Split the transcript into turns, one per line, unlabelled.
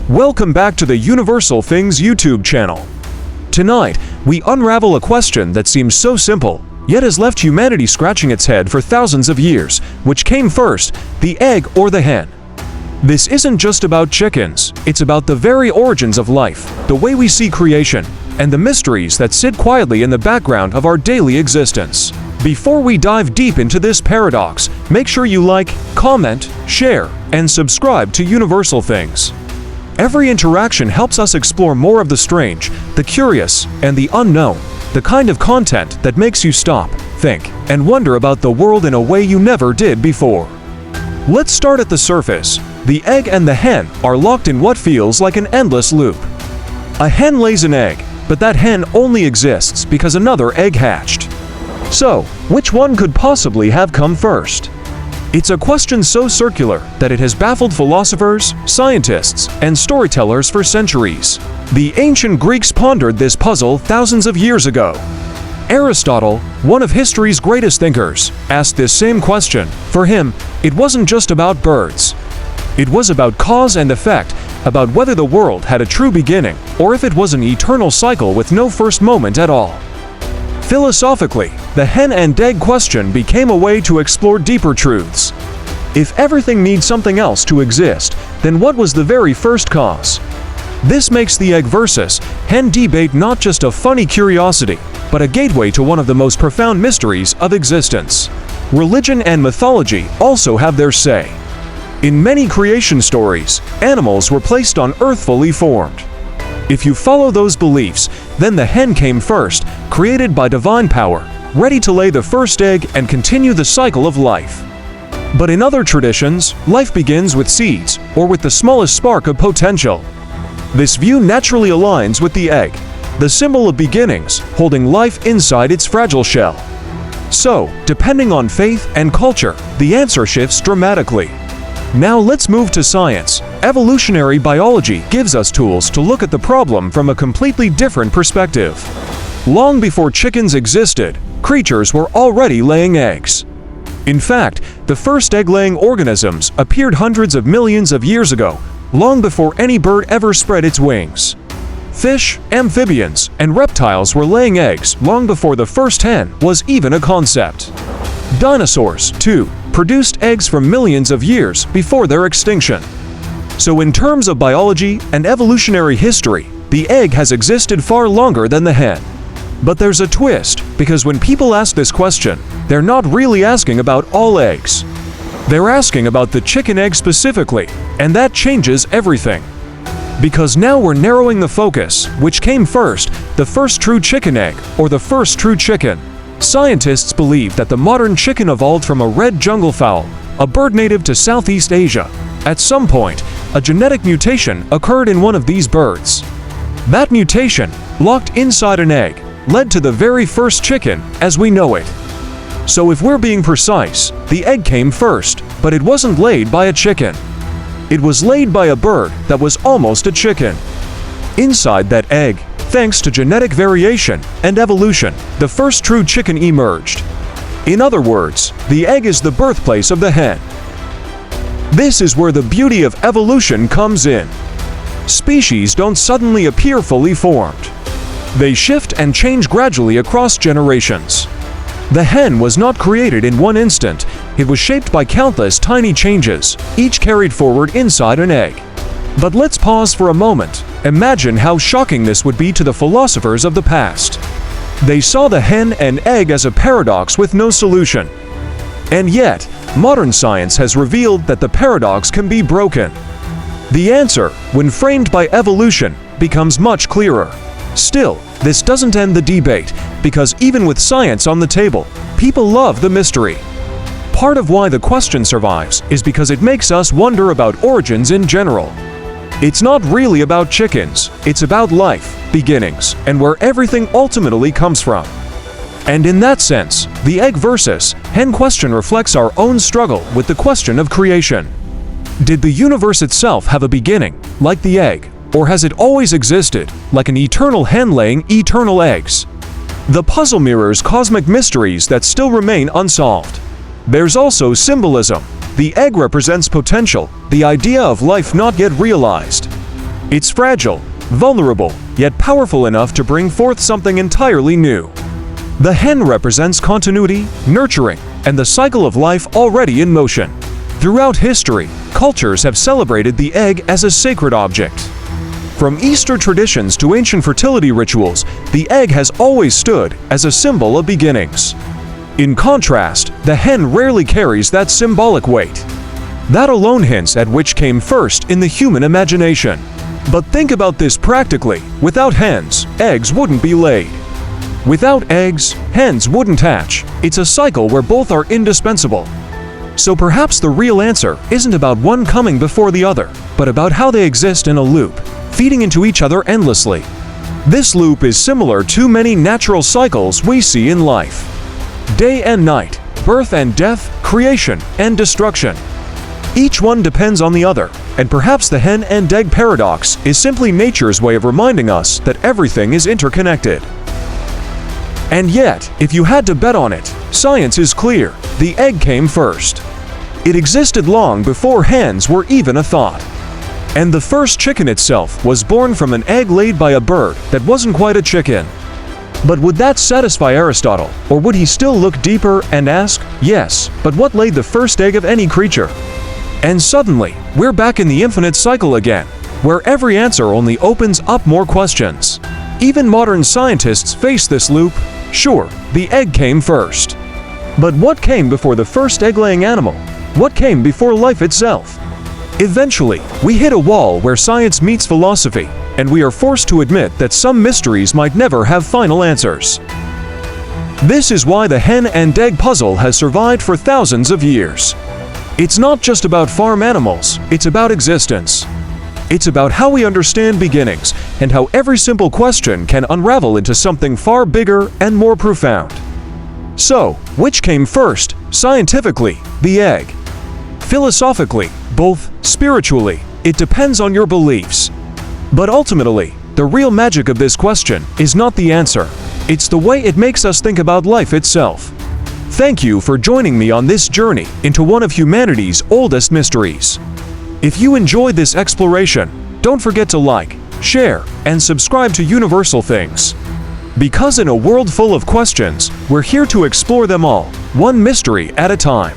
Welcome back to the Universal Things YouTube channel. Tonight, we unravel a question that seems so simple, yet has left humanity scratching its head for thousands of years. Which came first, the egg or the hen? This isn't just about chickens, it's about the very origins of life, the way we see creation, and the mysteries that sit quietly in the background of our daily existence. Before we dive deep into this paradox, make sure you like, comment, share, and subscribe to Universal Things. Every interaction helps us explore more of the strange, the curious, and the unknown, the kind of content that makes you stop, think, and wonder about the world in a way you never did before. Let's start at the surface. The egg and the hen are locked in what feels like an endless loop. A hen lays an egg, but that hen only exists because another egg hatched. So, which one could possibly have come first? It's a question so circular that it has baffled philosophers, scientists, and storytellers for centuries. The ancient Greeks pondered this puzzle thousands of years ago. Aristotle, one of history's greatest thinkers, asked this same question. For him, it wasn't just about birds. It was about cause and effect, about whether the world had a true beginning, or if it was an eternal cycle with no first moment at all. Philosophically, the hen and egg question became a way to explore deeper truths. If everything needs something else to exist, then what was the very first cause? This makes the egg versus hen debate not just a funny curiosity, but a gateway to one of the most profound mysteries of existence. Religion and mythology also have their say. In many creation stories, animals were placed on earth fully formed. If you follow those beliefs, then the hen came first, created by divine power, ready to lay the first egg and continue the cycle of life. But in other traditions, life begins with seeds, or with the smallest spark of potential. This view naturally aligns with the egg, the symbol of beginnings, holding life inside its fragile shell. So, depending on faith and culture, the answer shifts dramatically. Now let's move to science. Evolutionary biology gives us tools to look at the problem from a completely different perspective. Long before chickens existed, creatures were already laying eggs. In fact, the first egg-laying organisms appeared hundreds of millions of years ago, long before any bird ever spread its wings. Fish, amphibians, and reptiles were laying eggs long before the first hen was even a concept. Dinosaurs, too, produced eggs from millions of years before their extinction. So in terms of biology and evolutionary history, the egg has existed far longer than the hen. But there's a twist, because when people ask this question, they're not really asking about all eggs. They're asking about the chicken egg specifically, and that changes everything. Because now we're narrowing the focus. Which came first, the first true chicken egg or the first true chicken? Scientists believe that the modern chicken evolved from a red jungle fowl, a bird native to Southeast Asia. At some point, a genetic mutation occurred in one of these birds. That mutation, locked inside an egg, led to the very first chicken as we know it. So if we're being precise, the egg came first, but it wasn't laid by a chicken. It was laid by a bird that was almost a chicken. Inside that egg, thanks to genetic variation and evolution, the first true chicken emerged. In other words, the egg is the birthplace of the hen. This is where the beauty of evolution comes in. Species don't suddenly appear fully formed. They shift and change gradually across generations. The hen was not created in one instant. It was shaped by countless tiny changes, each carried forward inside an egg. But let's pause for a moment. Imagine how shocking this would be to the philosophers of the past. They saw the hen and egg as a paradox with no solution. And yet, modern science has revealed that the paradox can be broken. The answer, when framed by evolution, becomes much clearer. Still, this doesn't end the debate, because even with science on the table, people love the mystery. Part of why the question survives is because it makes us wonder about origins in general. It's not really about chickens, it's about life, beginnings, and where everything ultimately comes from. And in that sense, the egg versus hen question reflects our own struggle with the question of creation. Did the universe itself have a beginning, like the egg, or has it always existed, like an eternal hen laying eternal eggs? The puzzle mirrors cosmic mysteries that still remain unsolved. There's also symbolism. The egg represents potential, the idea of life not yet realized. It's fragile, vulnerable, yet powerful enough to bring forth something entirely new. The hen represents continuity, nurturing, and the cycle of life already in motion. Throughout history, cultures have celebrated the egg as a sacred object. From Easter traditions to ancient fertility rituals, the egg has always stood as a symbol of beginnings. In contrast, the hen rarely carries that symbolic weight. That alone hints at which came first in the human imagination. But think about this practically. Without hens, eggs wouldn't be laid. Without eggs, hens wouldn't hatch. It's a cycle where both are indispensable. So perhaps the real answer isn't about one coming before the other, but about how they exist in a loop, feeding into each other endlessly. This loop is similar to many natural cycles we see in life. Day and night, birth and death, creation and destruction. Each one depends on the other, and perhaps the hen and egg paradox is simply nature's way of reminding us that everything is interconnected. And yet, if you had to bet on it, science is clear. The egg came first. It existed long before hens were even a thought. And the first chicken itself was born from an egg laid by a bird that wasn't quite a chicken. But would that satisfy Aristotle, or would he still look deeper and ask, yes, but what laid the first egg of any creature? And suddenly, we're back in the infinite cycle again, where every answer only opens up more questions. Even modern scientists face this loop. Sure, the egg came first. But what came before the first egg-laying animal? What came before life itself? Eventually, we hit a wall where science meets philosophy, and we are forced to admit that some mysteries might never have final answers. This is why the hen and egg puzzle has survived for thousands of years. It's not just about farm animals, it's about existence. It's about how we understand beginnings and how every simple question can unravel into something far bigger and more profound. So, which came first? Scientifically, the egg. Philosophically, both. Spiritually, it depends on your beliefs. But ultimately, the real magic of this question is not the answer. It's the way it makes us think about life itself. Thank you for joining me on this journey into one of humanity's oldest mysteries. If you enjoyed this exploration, don't forget to like, share, and subscribe to Universal Things. Because in a world full of questions, we're here to explore them all, one mystery at a time.